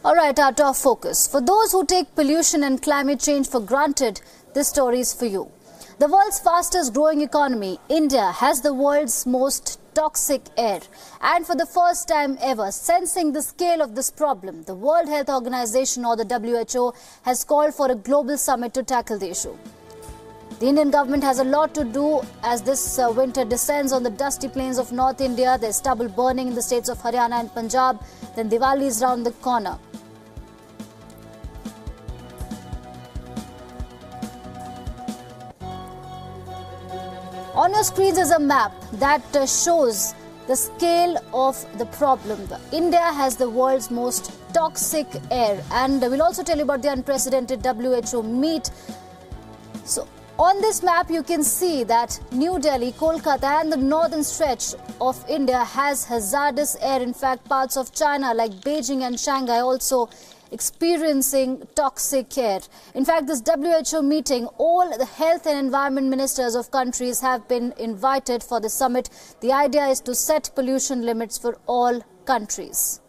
All right, our top focus. For those who take pollution and climate change for granted, this story is for you. The world's fastest growing economy, India, has the world's most toxic air. And for the first time ever, sensing the scale of this problem, the World Health Organization, or the WHO, has called for a global summit to tackle the issue. The Indian government has a lot to do as this winter descends on the dusty plains of North India. There's stubble burning in the states of Haryana and Punjab. Then Diwali is round the corner. On your screens is a map that shows the scale of the problem. India has the world's most toxic air, and we'll also tell you about the unprecedented WHO meet. So on this map, you can see that New Delhi, Kolkata and the northern stretch of India has hazardous air. In fact, parts of China like Beijing and Shanghai also experiencing toxic air. In fact, this WHO meeting, all the health and environment ministers of countries have been invited for the summit. The idea is to set pollution limits for all countries.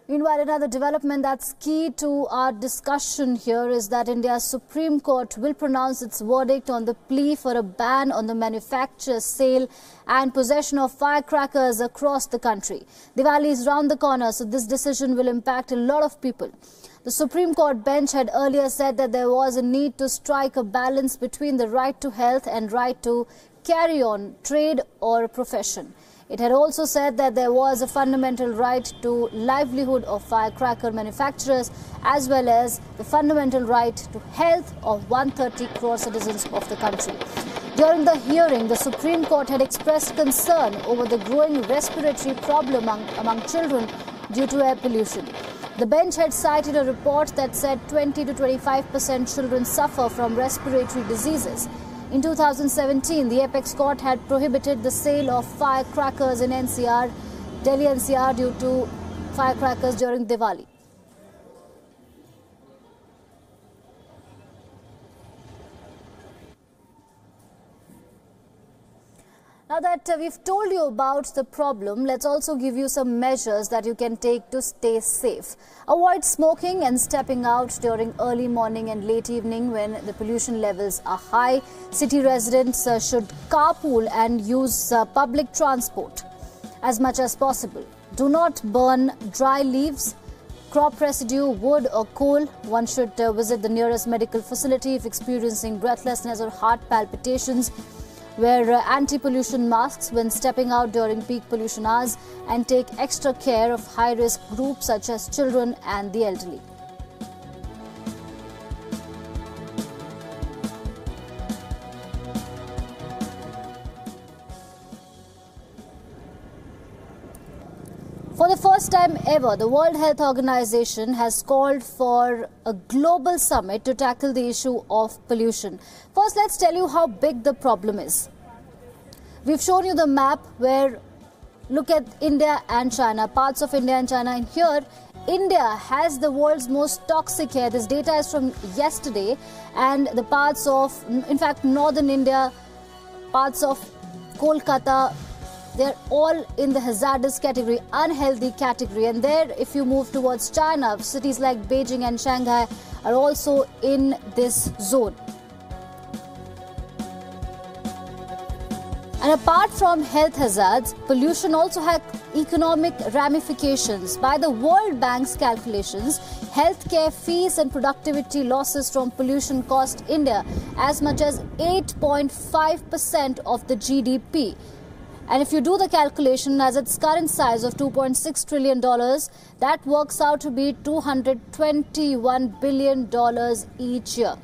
Meanwhile, another development that's key to our discussion here is that India's Supreme Court will pronounce its verdict on the plea for a ban on the manufacture, sale and possession of firecrackers across the country. Diwali is round the corner, so this decision will impact a lot of people. The Supreme Court bench had earlier said that there was a need to strike a balance between the right to health and right to carry on trade or profession. It had also said that there was a fundamental right to livelihood of firecracker manufacturers as well as the fundamental right to health of 130 crore citizens of the country. During the hearing, the Supreme Court had expressed concern over the growing respiratory problem among children due to air pollution. The bench had cited a report that said 20 to 25% children suffer from respiratory diseases. In 2017, the Apex Court had prohibited the sale of firecrackers in NCR, Delhi NCR, due to firecrackers during Diwali. Now that we've told you about the problem, let's also give you some measures that you can take to stay safe. Avoid smoking and stepping out during early morning and late evening when the pollution levels are high. City residents should carpool and use public transport as much as possible. Do not burn dry leaves, crop residue, wood or coal. One should visit the nearest medical facility if experiencing breathlessness or heart palpitations. Wear anti-pollution masks when stepping out during peak pollution hours and take extra care of high-risk groups such as children and the elderly. For the first time ever, the World Health Organization has called for a global summit to tackle the issue of pollution. First, let's tell you how big the problem is. We've shown you the map where, look at India and China, parts of India and China. And here, India has the world's most toxic air. This data is from yesterday. And the parts of, in fact, northern India, parts of Kolkata, they're all in the hazardous category, unhealthy category. And there, if you move towards China, cities like Beijing and Shanghai are also in this zone. And apart from health hazards, pollution also has economic ramifications. By the World Bank's calculations, healthcare fees and productivity losses from pollution cost India as much as 8.5% of the GDP. And if you do the calculation, as its current size of $2.6 trillion, that works out to be $221 billion each year.